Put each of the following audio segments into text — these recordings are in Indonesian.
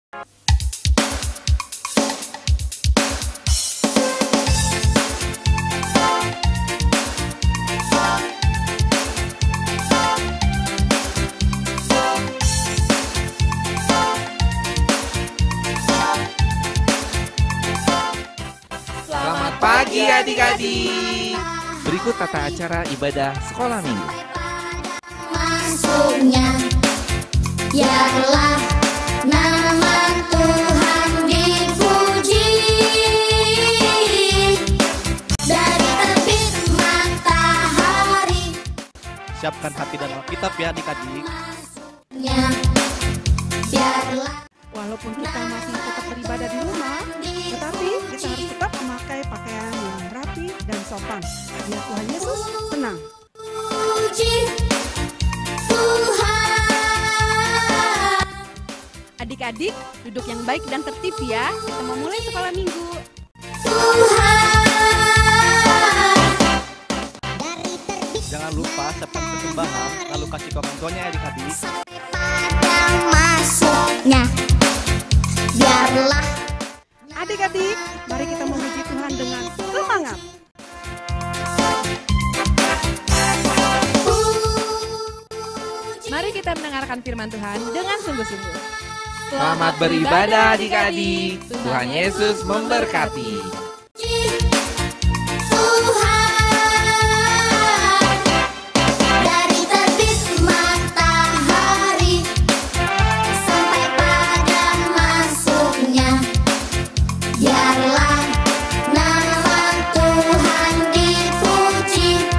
Selamat pagi adik-adik. Berikut tata acara ibadah sekolah minggu. Masuknya, biarlah nama Tuhan dipuji. Dari terbit matahari. Siapkan hati dan Alkitab ya adik-adik. Masuknya, biarlah. Walaupun kita masih tetap beribadah di rumah, tetapi kita harus tetap memakai pakaian yang rapi dan sopan. Biar Tuhan Yesus senang. Puji Tuhan. Adik-adik, duduk yang baik dan tertib ya. Kita mau mulai sekolah minggu. Jangan lupa siapkan persembahan, lalu kasih ke orang tuanya ya adik-adik. Pada masuknya, biarlah. Adik-adik, mari kita memuji Tuhan dengan semangat. Mari kita mendengarkan firman Tuhan dengan sungguh-sungguh. Selamat beribadah adik-adik. Tuhan Yesus memberkati. Dari terbit matahari sampai pada masuknya, biarlah nama Tuhan dipuji.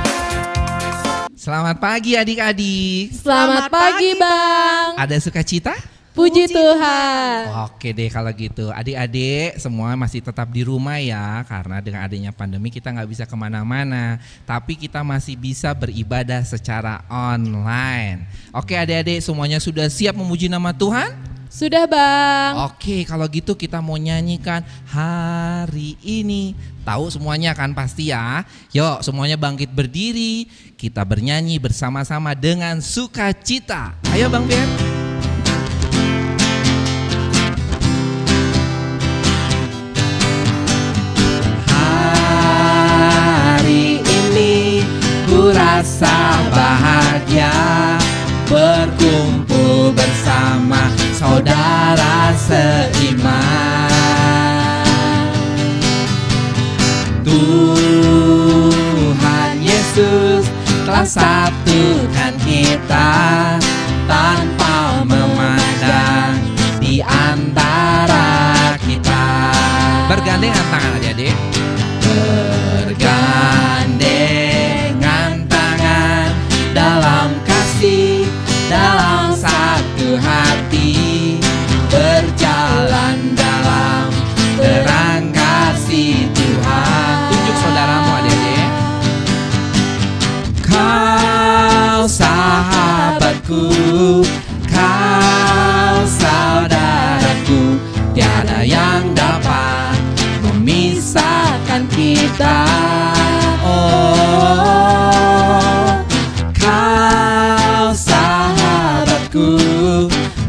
Selamat pagi adik-adik. Selamat pagi, Bang. Ada sukacita? Puji Tuhan. Oke deh kalau gitu. Adik-adik semua masih tetap di rumah ya. Karena dengan adanya pandemi kita nggak bisa kemana-mana. Tapi kita masih bisa beribadah secara online. Oke adik-adik semuanya sudah siap memuji nama Tuhan? Sudah, Bang. Oke kalau gitu kita mau nyanyikan hari ini. Tahu semuanya kan pasti ya. Yuk semuanya bangkit berdiri. Kita bernyanyi bersama-sama dengan sukacita. Ayo Bang Ben. Hari ini ku rasa bahagia berkumpul bersama saudara seiman. Tuhan Yesus telah satukan kita tanpa memandang di antara kita. Bergandengan tangan adik-adik. Bergandengan tangan dalam kasih, dalam satu hati, berjalan dalam terang kasih Tuhan. Tunjuk saudaramu adik-adik. Kau sahabatku, kau saudaraku, tiada yang dapat memisahkan kita. Oh, kau sahabatku,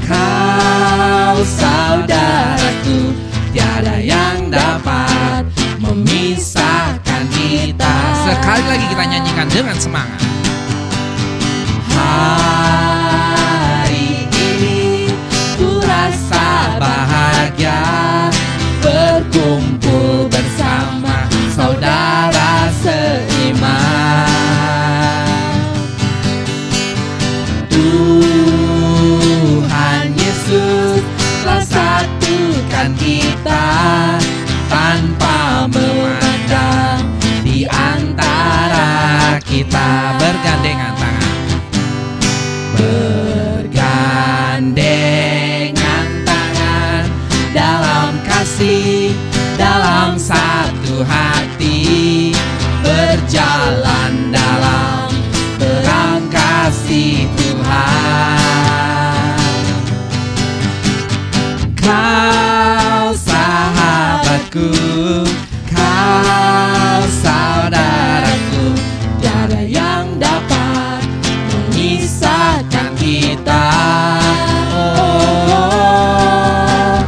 kau saudaraku, tiada yang dapat memisahkan kita. Sekali lagi kita nyanyikan dengan semangat. Hari ini ku rasa bahagia berkumpul bersama saudara seiman. Tuhan Yesus telah satukan kita tanpa memandang di antara kita. Bergandengan tangan. Bergandengan tangan dalam kasih, dalam satu hati, berjalan dalam terang kasih Tuhan. Kau sahabatku, kau saudaraku, tiada yang dapat memisahkan kita. Oh,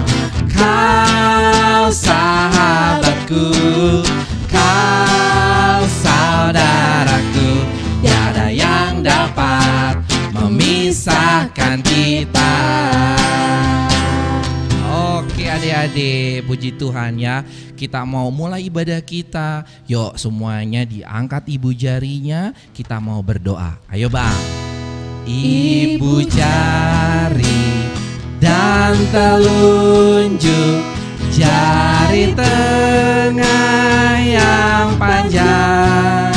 adik-adik, puji Tuhan ya. Kita mau mulai ibadah kita. Yuk semuanya diangkat ibu jarinya, kita mau berdoa. Ayo bang. Ibu jari dan telunjuk, jari tengah yang panjang,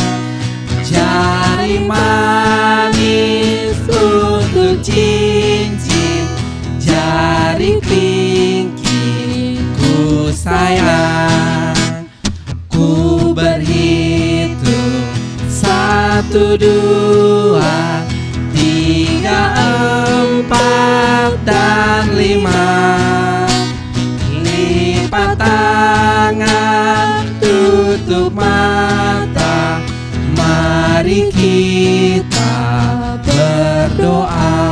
jari manis untuk cincin, jari kelingking ku sayang. Ku berhitung 1, 2, 3, 4 dan 5. Lipat tangan, tutup mata, mari kita berdoa.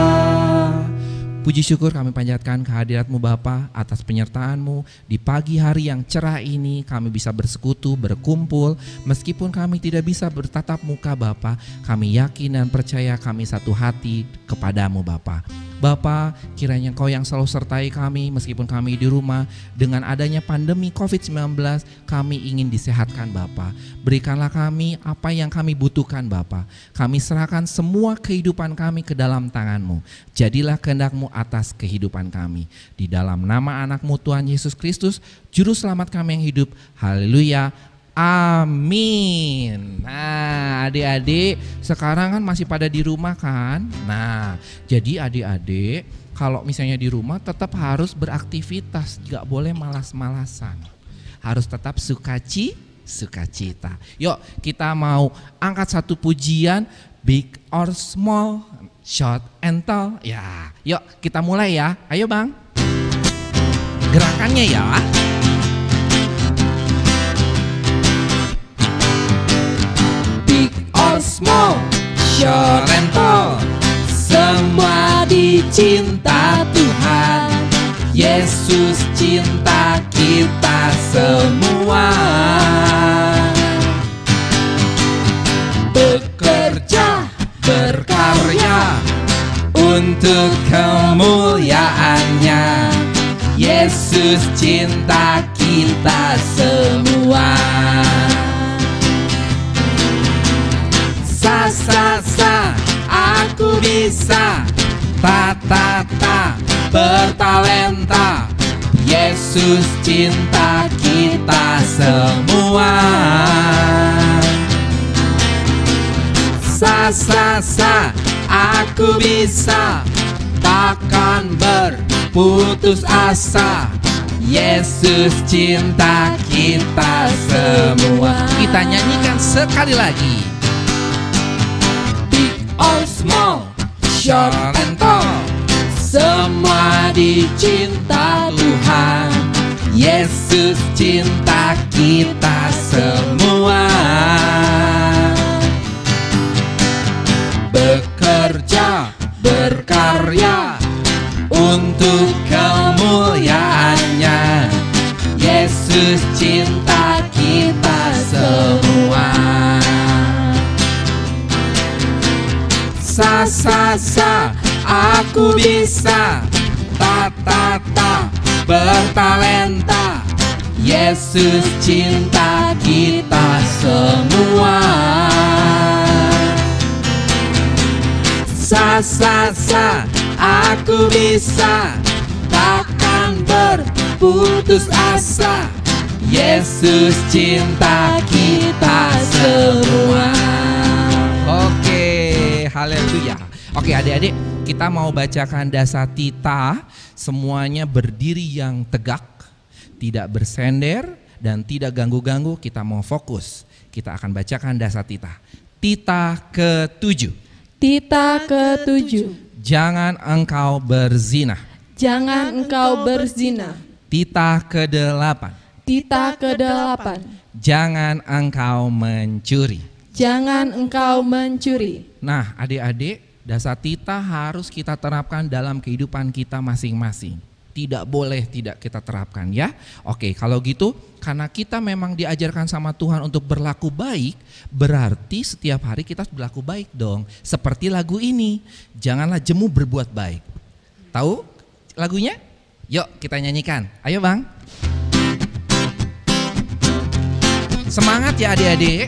Puji syukur kami panjatkan kehadirat-Mu Bapa atas penyertaan-Mu di pagi hari yang cerah ini. Kami bisa bersekutu, berkumpul. Meskipun kami tidak bisa bertatap muka Bapa, kami yakin dan percaya kami satu hati kepadamu Bapa. Bapa, kiranya Engkau yang selalu sertai kami meskipun kami di rumah. Dengan adanya pandemi COVID-19, kami ingin disehatkan Bapa. Berikanlah kami apa yang kami butuhkan Bapa. Kami serahkan semua kehidupan kami ke dalam tangan-Mu. Jadilah kehendak-Mu atas kehidupan kami. Di dalam nama anak-Mu Tuhan Yesus Kristus, Juru Selamat kami yang hidup. Haleluya. Amin. Nah adik-adik sekarang kan masih pada di rumah kan. Nah jadi adik-adik kalau misalnya di rumah tetap harus beraktivitas, gak boleh malas-malasan. Harus tetap sukacita. Yuk kita mau angkat satu pujian, big or small, short and tall. Ya, yuk kita mulai ya. Ayo bang. Gerakannya ya. Small, short and tall, semua dicinta Tuhan. Yesus cinta kita semua. Bekerja, berkarya untuk kemuliaannya. Yesus cinta kita semua. Sa, aku bisa. Ta, bertalenta. Yesus cinta kita semua. Sa, aku bisa. Takkan berputus asa. Yesus cinta kita semua. Kita nyanyikan sekali lagi. All small, short and tall, semua dicinta Tuhan. Yesus cinta kita semua. Bekerja, berkarya untuk kemuliaannya. Yesus cinta kita semua. Sa, aku bisa. Ta, bertalenta. Yesus cinta kita semua. Sa, aku bisa. Takkan berputus asa. Yesus cinta kita semua. Haleluya. Oke adik-adik, kita mau bacakan Dasatita. Semuanya berdiri yang tegak, tidak bersender dan tidak ganggu-ganggu. Kita mau fokus. Kita akan bacakan Dasatita. Tita ke-7. Tita ke-7. Jangan engkau berzina. Jangan engkau berzina. Tita ke-8. Tita ke-8. Jangan engkau mencuri. Jangan engkau mencuri. Nah adik-adik, Dasatita harus kita terapkan dalam kehidupan kita masing-masing. Tidak boleh tidak kita terapkan ya. Oke kalau gitu karena kita memang diajarkan sama Tuhan untuk berlaku baik, berarti setiap hari kita harus berlaku baik dong. Seperti lagu ini, janganlah jemu berbuat baik. Tahu lagunya? Yuk kita nyanyikan. Ayo Bang. Semangat ya adik-adik.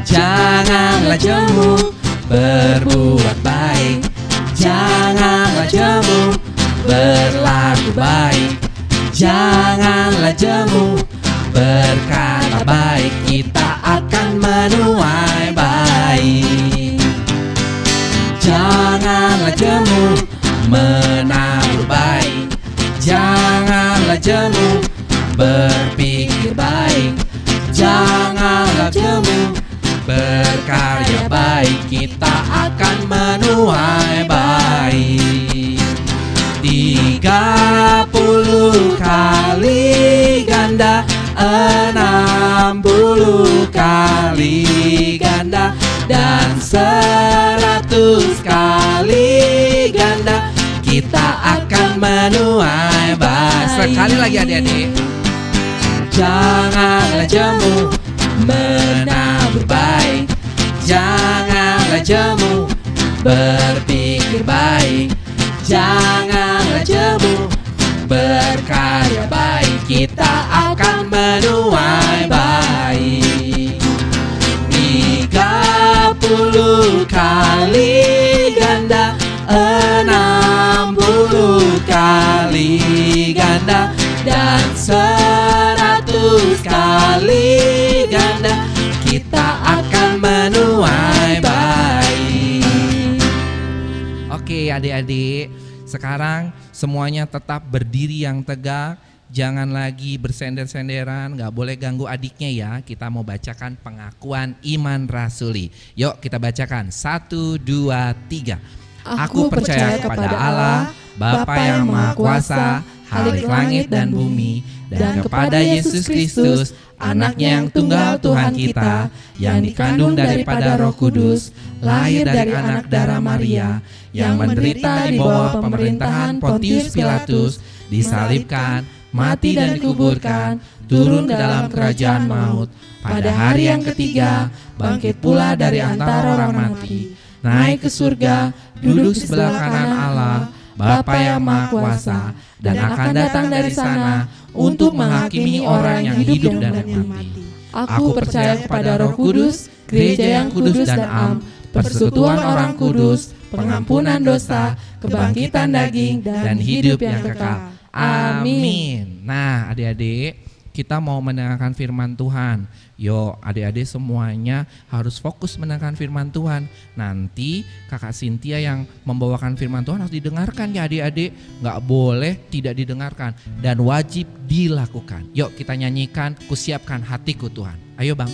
Janganlah jemu berbuat baik, janganlah jemu berlaku baik, janganlah jemu berkata baik, kita akan menuai baik. Janganlah jemu menabur baik, janganlah jemu berpikir baik, janganlah jemu berkarya baik, kita akan menuai baik. 30 kali ganda, 60 kali ganda, dan 100 kali ganda, kita akan menuai baik. Sekali lagi adik-adik. Janganlah jemu menabur baik, janganlah jemu berpikir baik, janganlah jemu berkarya baik, kita akan menuai baik. 30 kali ganda, 60 kali ganda, dan 100 kali ganda, kita akan menuai baik. Oke adik-adik, sekarang semuanya tetap berdiri yang tegak. Jangan lagi bersender-senderan, gak boleh ganggu adiknya ya. Kita mau bacakan pengakuan iman rasuli. Yuk kita bacakan, 1, 2, 3. Aku percaya kepada Allah, Bapa yang Maha Kuasa, Khalik langit dan bumi, dan kepada Yesus Kristus, anaknya yang tunggal Tuhan kita, yang dikandung daripada Roh Kudus, lahir dari anak darah Maria, yang menderita di bawah pemerintahan Pontius Pilatus, disalibkan, mati dan dikuburkan, turun ke dalam kerajaan maut, pada hari yang ketiga bangkit pula dari antara orang mati, naik ke surga, duduk di sebelah kanan Allah, Bapa yang Maha Kuasa, dan akan datang dari sana untuk menghakimi orang yang hidup dan yang mati. Aku percaya kepada Roh Kudus, gereja yang kudus dan am, persekutuan orang kudus, pengampunan dosa, kebangkitan daging, dan hidup yang kekal. Amin. Nah adik-adik, kita mau mendengarkan firman Tuhan. Yo adik-adik semuanya harus fokus mendengarkan firman Tuhan. Nanti kakak Cynthia yang membawakan firman Tuhan harus didengarkan ya adik-adik. Gak boleh tidak didengarkan dan wajib dilakukan. Yuk kita nyanyikan Kusiapkan Hatiku Tuhan. Ayo Bang.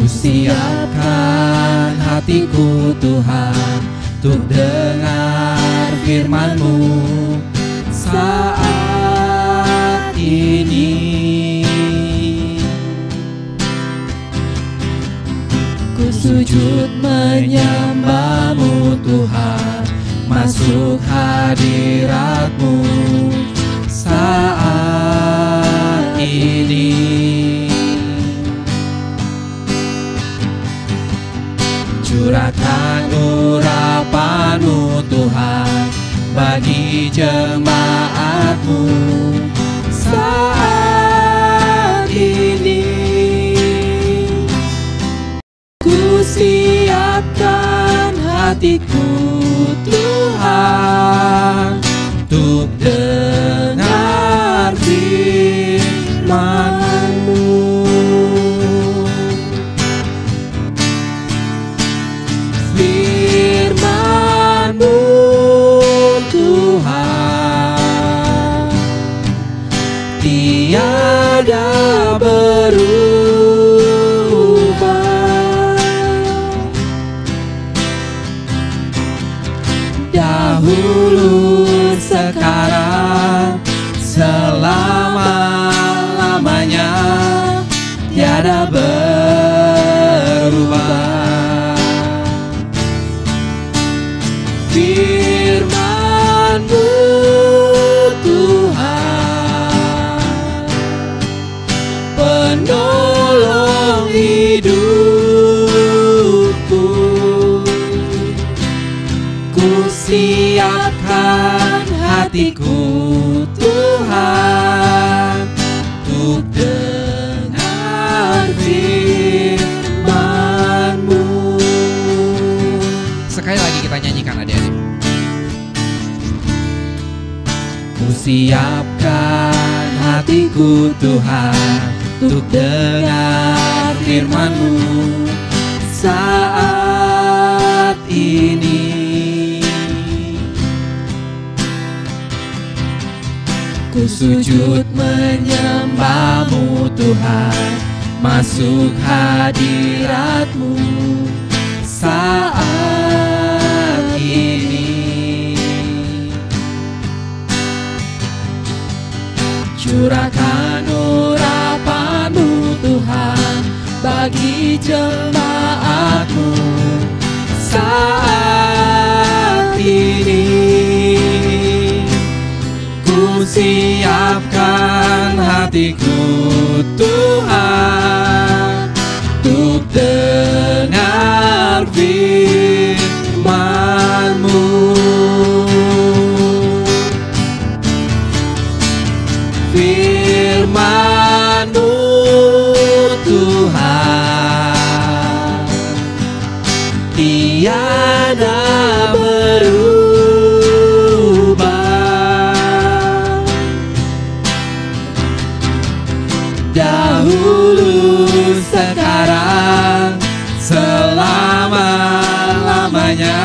Kusiapkan hatiku Tuhan, untuk dengar firman-Mu saat ini. Ku sujud menyembah-Mu Tuhan, masuk hadirat-Mu saat ini. Curahkan urapan-Mu Tuhan bagi jemaat-Mu saat ini. Ku siapkan hatiku Tuhan, untuk dengar firman-Mu. Firman-Mu Tuhan tiada berubah, dahulu, sekarang, selama-lamanya, tiada berubah. Firman-Mu Tuhan, penolong hidupku. Ku siapkan hatiku Tuhan, untuk dengar firman-Mu. Sekali lagi kita nyanyikan adik-adik. Ku siapkan hatiku Tuhan, untuk dengar firman-Mu saat ini. Ku sujud menyembah-Mu Tuhan, masuk hadirat-Mu saat ini. Curahkan urapan-Mu Tuhan bagi jemaat-Mu saat ini. Ku siapkan hatiku Tuhan, untuk dengar firman-Mu. Firman-Mu Tuhan, tiada berubah. Dahulu, sekarang, selama-lamanya,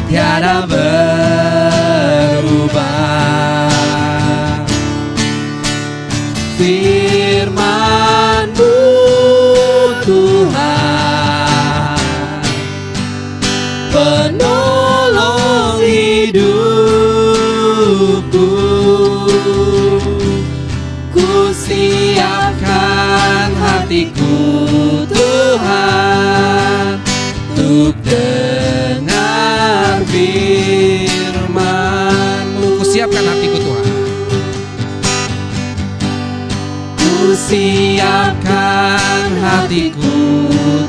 tiada berubah. Firman-Mu Tuhan, penolong hidupku. Ku siapkan hatiku Tuhan, untuk dengar firman-Mu. Ku siapkan hatiku Tuhan. Ku siapkan hatiku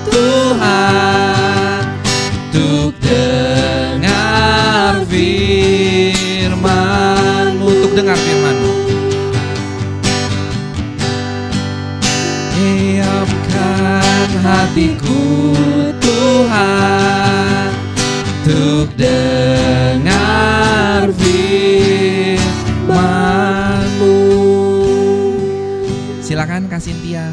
Tuhan, untuk dengar firman-Mu. Untuk dengar firman-Mu. Siapkan hatiku Tuhan, untuk dengar firman-Mu. Silakan Kak Cynthia.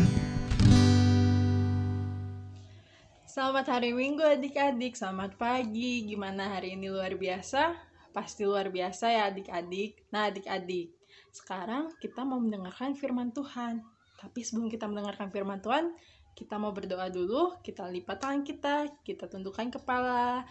Selamat hari Minggu adik-adik, selamat pagi. Gimana hari ini, luar biasa? Pasti luar biasa ya adik-adik. Nah adik-adik, sekarang kita mau mendengarkan firman Tuhan. Tapi sebelum kita mendengarkan firman Tuhan, kita mau berdoa dulu. Kita lipat tangan kita tundukkan kepala,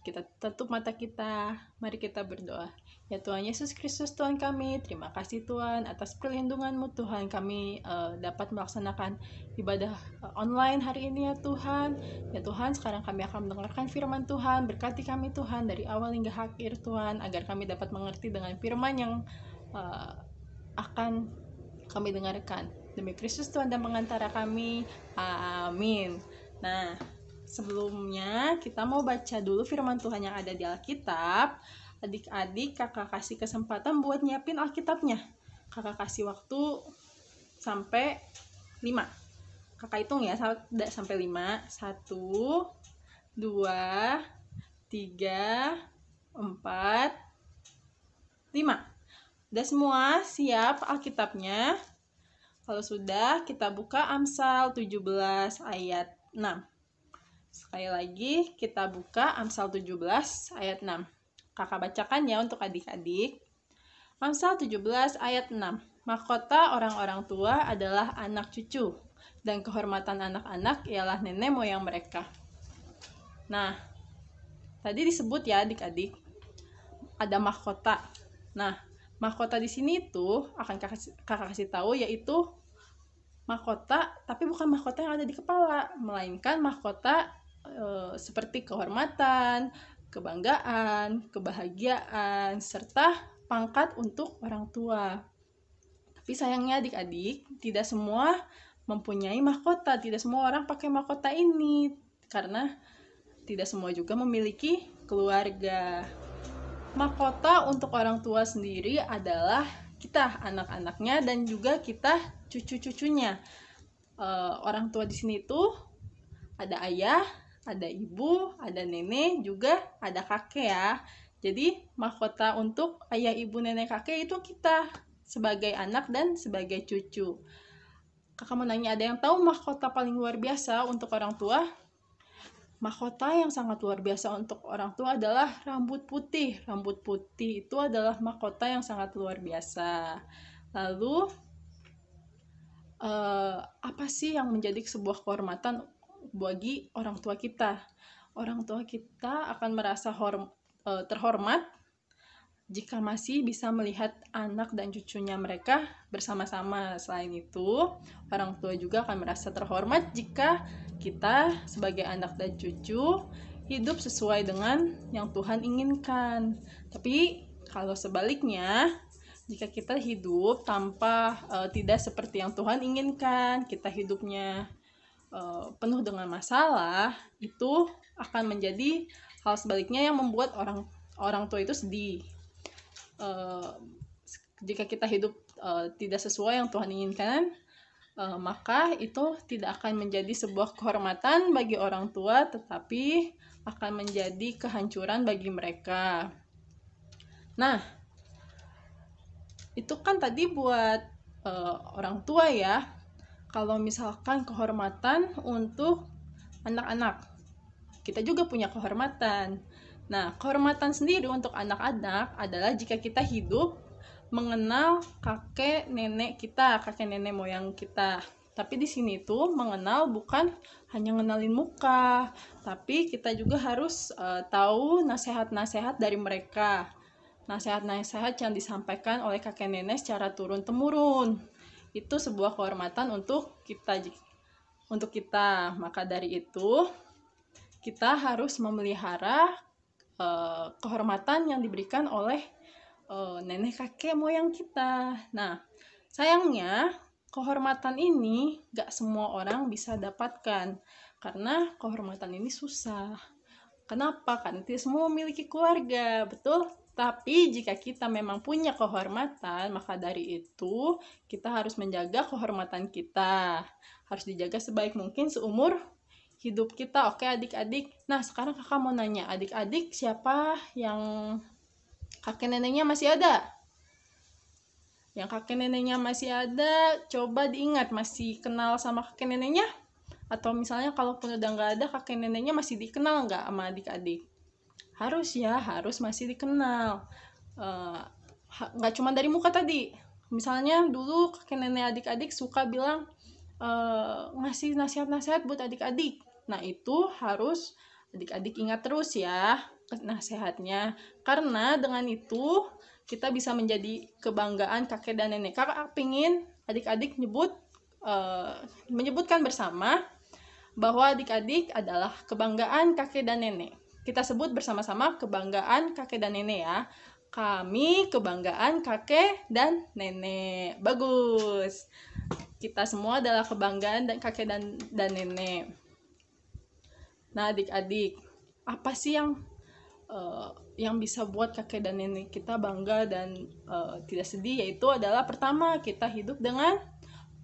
kita tutup mata kita. Mari kita berdoa. Ya Tuhan Yesus Kristus Tuhan kami, terima kasih Tuhan atas perlindungan-Mu Tuhan. Kami dapat melaksanakan ibadah online hari ini ya Tuhan. Ya Tuhan, sekarang kami akan mendengarkan firman Tuhan. Berkati kami Tuhan dari awal hingga akhir Tuhan, agar kami dapat mengerti dengan firman yang akan kami dengarkan. Demi Kristus Tuhan dan pengantara kami, amin. Nah, sebelumnya kita mau baca dulu firman Tuhan yang ada di Alkitab. Adik-adik, kakak kasih kesempatan buat nyiapin Alkitabnya. Kakak kasih waktu sampai 5. Kakak hitung ya, sampai 5. 1, 2, 3, 4, 5. Udah semua siap Alkitabnya? Kalau sudah, kita buka Amsal 17 ayat 6. Sekali lagi, kita buka Amsal 17 ayat 6. Kakak bacakan ya untuk adik-adik. Amsal 17 ayat 6. Mahkota orang-orang tua adalah anak cucu, dan kehormatan anak-anak ialah nenek moyang mereka. Nah, tadi disebut ya adik-adik, ada mahkota. Nah, mahkota di sini tuh akan kakak kasih tahu, yaitu mahkota, tapi bukan mahkota yang ada di kepala, melainkan mahkota seperti kehormatan, kebanggaan, kebahagiaan, serta pangkat untuk orang tua. Tapi sayangnya adik-adik, tidak semua mempunyai mahkota, tidak semua orang pakai mahkota ini, karena tidak semua juga memiliki keluarga. Mahkota untuk orang tua sendiri adalah kita, anak-anaknya, dan juga kita, cucu-cucunya. Orang tua di sini tuh ada ayah, ada ibu, ada nenek, juga ada kakek ya. Jadi mahkota untuk ayah, ibu, nenek, kakek itu kita sebagai anak dan sebagai cucu. Kakak mau nanya, ada yang tahu mahkota paling luar biasa untuk orang tua? Mahkota yang sangat luar biasa untuk orang tua adalah rambut putih. Rambut putih itu adalah mahkota yang sangat luar biasa. Lalu, apa sih yang menjadi sebuah kehormatan bagi orang tua kita? Orang tua kita akan merasa terhormat jika masih bisa melihat anak dan cucunya mereka bersama-sama. Selain itu, orang tua juga akan merasa terhormat jika kita sebagai anak dan cucu hidup sesuai dengan yang Tuhan inginkan. Tapi kalau sebaliknya, jika kita hidup tanpa tidak seperti yang Tuhan inginkan, kita hidupnya penuh dengan masalah, itu akan menjadi hal sebaliknya yang membuat orang tua itu sedih. Jika kita hidup tidak sesuai yang Tuhan inginkan, maka itu tidak akan menjadi sebuah kehormatan bagi orang tua, tetapi akan menjadi kehancuran bagi mereka. Nah, itu kan tadi buat orang tua ya. Kalau misalkan kehormatan untuk anak-anak, kita juga punya kehormatan. Nah, kehormatan sendiri untuk anak-anak adalah jika kita hidup mengenal kakek nenek kita, kakek nenek moyang kita. Tapi di sini tuh mengenal bukan hanya ngenalin muka, tapi kita juga harus tahu nasihat-nasihat dari mereka. Nasihat-nasihat yang disampaikan oleh kakek nenek secara turun-temurun. Itu sebuah kehormatan untuk kita. Maka dari itu, kita harus memelihara kehormatan yang diberikan oleh nenek kakek moyang kita. Nah, sayangnya kehormatan ini gak semua orang bisa dapatkan, karena kehormatan ini susah. Kenapa? Karena tidak semua memiliki keluarga, betul? Tapi jika kita memang punya kehormatan, maka dari itu kita harus menjaga kehormatan kita. Harus dijaga sebaik mungkin seumur hidup kita. Oke adik-adik. Nah, sekarang kakak mau nanya, adik-adik siapa yang kakek neneknya masih ada? Yang kakek neneknya masih ada, coba diingat, masih kenal sama kakek neneknya? Atau misalnya kalaupun udah nggak ada, kakek neneknya masih dikenal nggak sama adik-adik? Harus ya, harus masih dikenal. Nggak cuma dari muka tadi. Misalnya dulu kakek nenek adik-adik suka bilang ngasih nasihat-nasihat buat adik-adik. Nah, itu harus adik-adik ingat terus ya nasihatnya. Karena dengan itu kita bisa menjadi kebanggaan kakek dan nenek. Kakak pingin adik-adik menyebutkan bersama bahwa adik-adik adalah kebanggaan kakek dan nenek. Kita sebut bersama-sama kebanggaan kakek dan nenek ya. Kami kebanggaan kakek dan nenek. Bagus. Kita semua adalah kebanggaan dan kakek dan nenek. Nah, adik-adik, apa sih yang bisa buat kakek dan nenek kita bangga dan tidak sedih? Yaitu adalah pertama, kita hidup dengan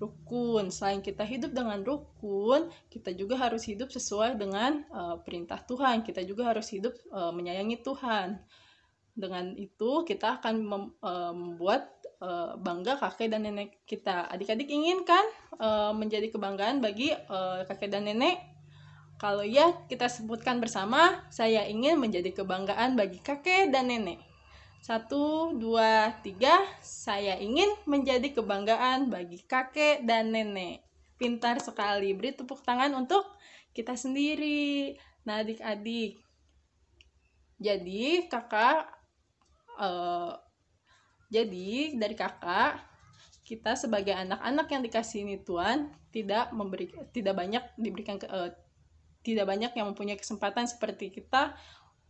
rukun. Selain kita hidup dengan rukun, kita juga harus hidup sesuai dengan perintah Tuhan. Kita juga harus hidup menyayangi Tuhan. Dengan itu kita akan membuat bangga kakek dan nenek kita. Adik-adik ingin kan menjadi kebanggaan bagi kakek dan nenek? Kalau ya, kita sebutkan bersama, saya ingin menjadi kebanggaan bagi kakek dan nenek. 1, 2, 3, saya ingin menjadi kebanggaan bagi kakek dan nenek. Pintar sekali, beri tepuk tangan untuk kita sendiri. Nah, adik-adik, jadi dari kakak, kita sebagai anak-anak yang dikasihi Tuhan tidak banyak yang mempunyai kesempatan seperti kita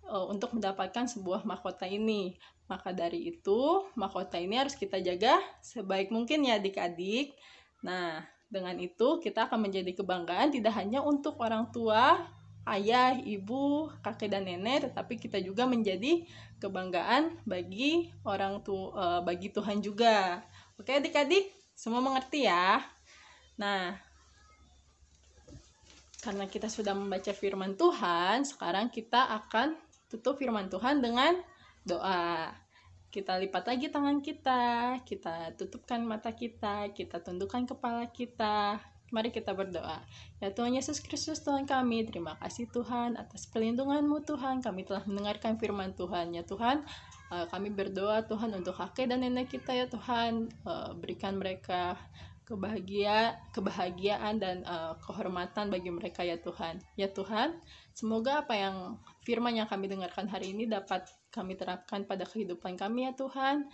untuk mendapatkan sebuah mahkota ini. Maka dari itu, mahkota ini harus kita jaga sebaik mungkin ya adik-adik. Nah, dengan itu kita akan menjadi kebanggaan tidak hanya untuk orang tua, ayah, ibu, kakek dan nenek, tetapi kita juga menjadi kebanggaan bagi bagi Tuhan juga. Oke adik-adik, semua mengerti ya? Nah, karena kita sudah membaca firman Tuhan, sekarang kita akan tutup firman Tuhan dengan doa. Kita lipat lagi tangan kita tutupkan mata kita tundukkan kepala kita. Mari kita berdoa. Ya Tuhan Yesus Kristus Tuhan kami, terima kasih Tuhan atas perlindungan-Mu Tuhan. Kami telah mendengarkan firman Tuhan. Ya Tuhan, kami berdoa Tuhan untuk kakek dan nenek kita ya Tuhan. Berikan mereka kebahagiaan dan kehormatan bagi mereka ya Tuhan. Ya Tuhan, semoga apa yang firman yang kami dengarkan hari ini dapat kami terapkan pada kehidupan kami ya Tuhan.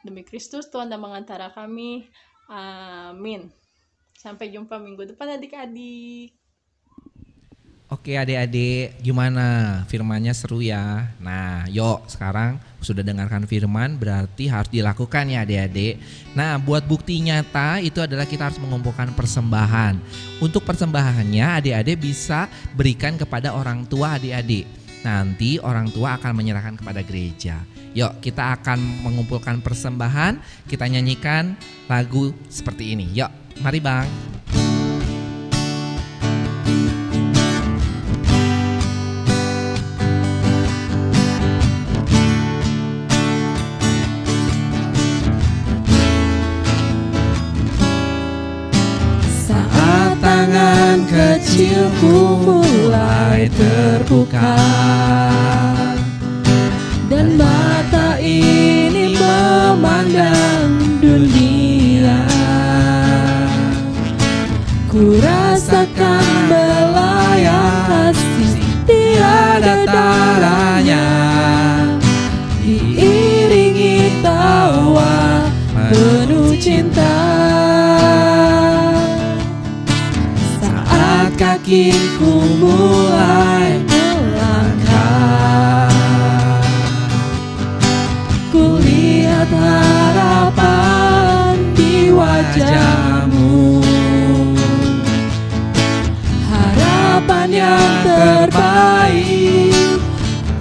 Demi Kristus Tuhan dan mengantara kami. Amin. Sampai jumpa minggu depan adik-adik. Oke adik-adik, gimana? Firmannya seru ya. Nah, yuk sekarang sudah dengarkan firman, berarti harus dilakukan ya adik-adik. Nah, buat bukti nyata itu adalah kita harus mengumpulkan persembahan. Untuk persembahannya adik-adik bisa berikan kepada orang tua adik-adik. Nanti orang tua akan menyerahkan kepada gereja. Yuk kita akan mengumpulkan persembahan, kita nyanyikan lagu seperti ini. Yuk, mari Bang. Saat tangan kecilku mulai terbuka dan mata ini memandang dunia, ku rasakan belayar kasih tiada taranya, diiringi tawa penuh cinta. Saat kakiku mulai melangkah, ku lihat harapan di wajahmu, harapan yang terbaik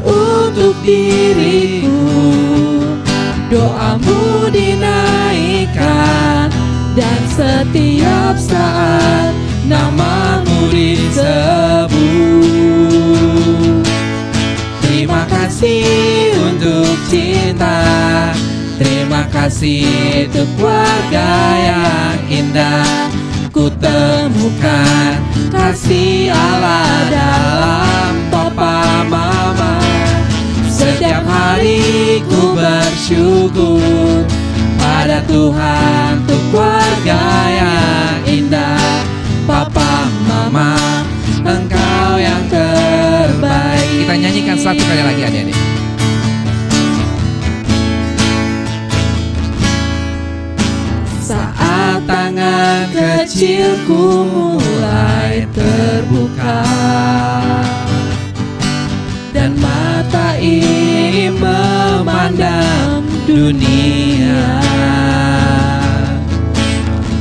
untuk diriku. Doamu dinaikkan dan setiap saat namamu disebut. Terima kasih untuk cinta, terima kasih untuk keluarga yang indah. Ku temukan kasih Allah dalam papa mama. Setiap hari ku bersyukur pada Tuhan untuk keluarga yang indah. Papa mama, engkau yang terbaik. Kita nyanyikan satu kali lagi adik-adik. Saat tangan kecilku mulai terbuka dan mata ini memandang dunia,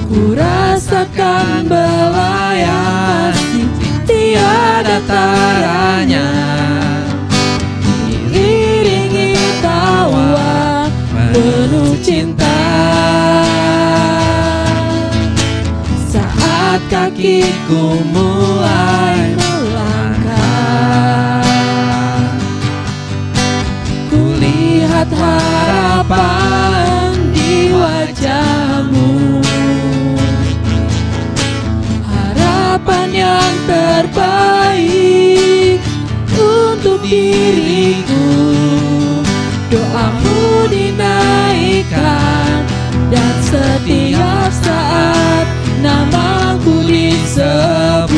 ku rasakan belayar tiada taranya, diiringi tawa penuh cinta. Saat kakiku mulai melangkah, ku lihat harapan di wajahmu, harapan yang terbaik untuk diriku. Doamu dinaikkan dan setiap saat namaku disebut.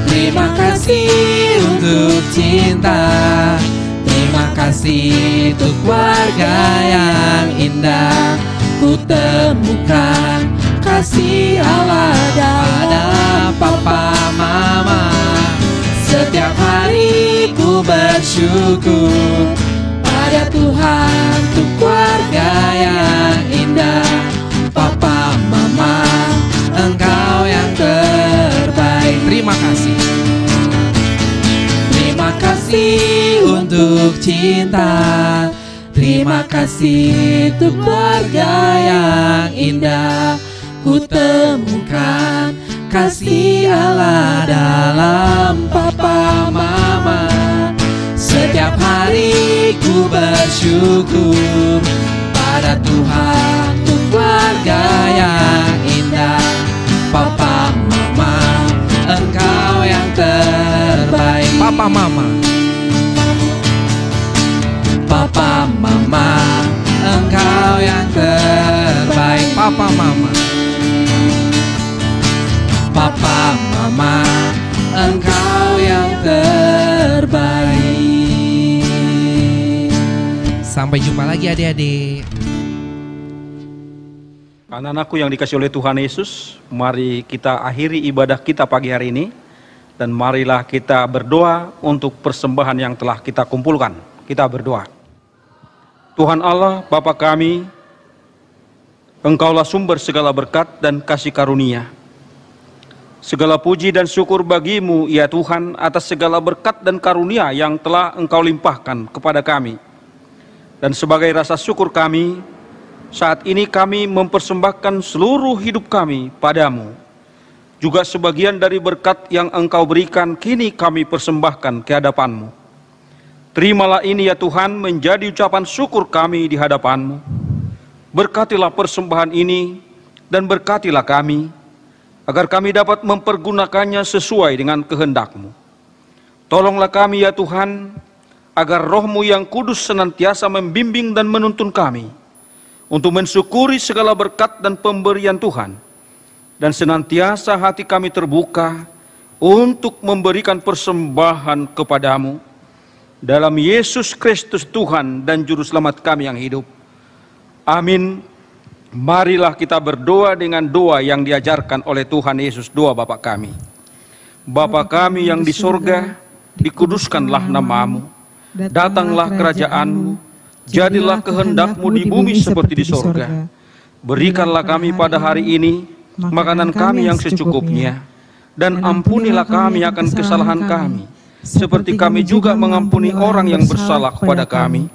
Terima kasih untuk cinta, terima kasih untuk keluarga yang indah. Ku temukan kasih Allah dalam papa mama. bersyukur pada Tuhan untuk keluarga yang indah. Papa, Mama, Engkau yang terbaik. Terima kasih. Terima kasih untuk cinta. Terima kasih untuk keluarga yang indah. Ku temukan kasih Allah dalam Papa Mama. Setiap hari ku bersyukur pada Tuhan untuk keluarga yang indah. Papa Mama, Engkau yang terbaik. Papa Mama, Papa Mama, Engkau yang terbaik. Papa Mama, Papa Mama, Engkau yang terbaik. Sampai jumpa lagi adik-adik. Anak-anakku yang dikasihi oleh Tuhan Yesus, mari kita akhiri ibadah kita pagi hari ini. Dan marilah kita berdoa untuk persembahan yang telah kita kumpulkan. Kita berdoa. Tuhan Allah, Bapa kami, Engkaulah sumber segala berkat dan kasih karunia. Segala puji dan syukur bagimu, ya Tuhan, atas segala berkat dan karunia yang telah Engkau limpahkan kepada kami. Dan sebagai rasa syukur kami, saat ini kami mempersembahkan seluruh hidup kami padamu. Juga sebagian dari berkat yang Engkau berikan kini kami persembahkan ke hadapan-Mu. Terimalah ini ya Tuhan menjadi ucapan syukur kami di hadapan-Mu. Berkatilah persembahan ini dan berkatilah kami, agar kami dapat mempergunakannya sesuai dengan kehendak-Mu. Tolonglah kami ya Tuhan, agar Roh-Mu yang kudus senantiasa membimbing dan menuntun kami, untuk mensyukuri segala berkat dan pemberian Tuhan, dan senantiasa hati kami terbuka untuk memberikan persembahan kepadamu, dalam Yesus Kristus Tuhan dan Juru Selamat kami yang hidup. Amin. Marilah kita berdoa dengan doa yang diajarkan oleh Tuhan Yesus, doa Bapa kami. Bapa kami yang di sorga, dikuduskanlah nama-Mu, datanglah kerajaan-Mu, jadilah kehendak-Mu di bumi seperti di sorga. Berikanlah kami pada hari ini makanan kami yang secukupnya, dan ampunilah kami akan kesalahan kami, seperti kami juga mengampuni orang yang bersalah kepada kami.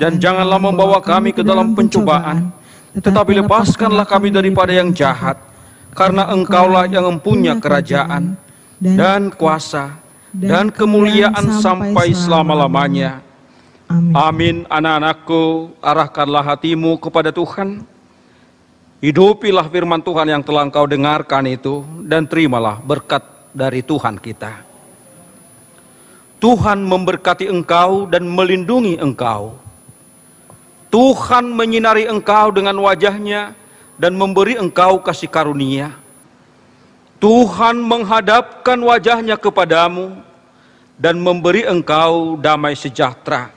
Dan janganlah membawa kami ke dalam pencobaan, tetapi lepaskanlah kami daripada yang jahat, karena Engkaulah yang mempunyai kerajaan, dan kuasa, dan kemuliaan sampai selama-lamanya. Amin. Anak-anakku, arahkanlah hatimu kepada Tuhan. Hidupilah firman Tuhan yang telah engkau dengarkan itu, dan terimalah berkat dari Tuhan kita. Tuhan memberkati engkau dan melindungi engkau. Tuhan menyinari engkau dengan wajah-Nya dan memberi engkau kasih karunia. Tuhan menghadapkan wajah-Nya kepadamu dan memberi engkau damai sejahtera.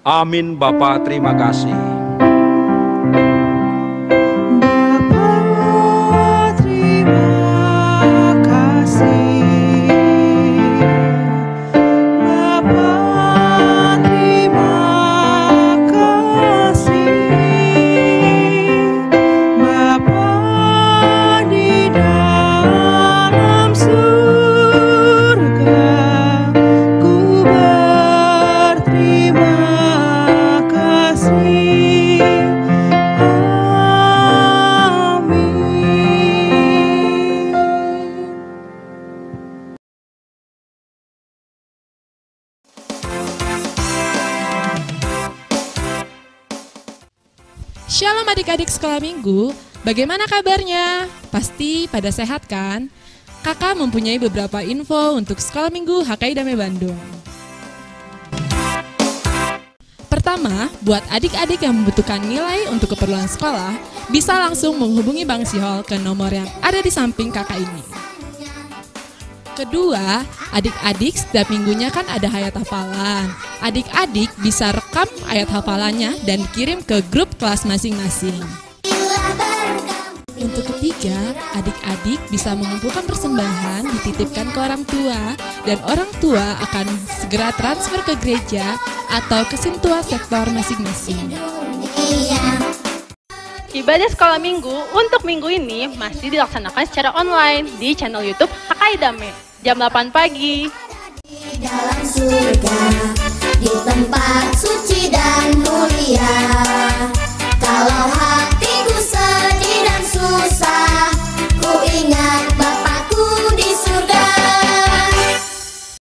Amin. Bapa, terima kasih. Shalom adik-adik sekolah minggu, bagaimana kabarnya? Pasti pada sehat kan? Kakak mempunyai beberapa info untuk sekolah minggu HKI Damai Bandung. Pertama, buat adik-adik yang membutuhkan nilai untuk keperluan sekolah, bisa langsung menghubungi Bang Sihol ke nomor yang ada di samping kakak ini. Kedua, adik-adik setiap minggunya kan ada hayat hafalan. Adik-adik bisa rekam ayat hafalannya dan kirim ke grup kelas masing-masing. Bila bergabung untuk ketiga, adik-adik bisa mengumpulkan persembahan dititipkan ke orang tua, dan orang tua akan segera transfer ke gereja atau ke sintua sektor masing-masing. Ibadah sekolah minggu untuk minggu ini masih dilaksanakan secara online di channel YouTube HKI Damai jam 8 pagi. Di dalam surga, di tempat suci.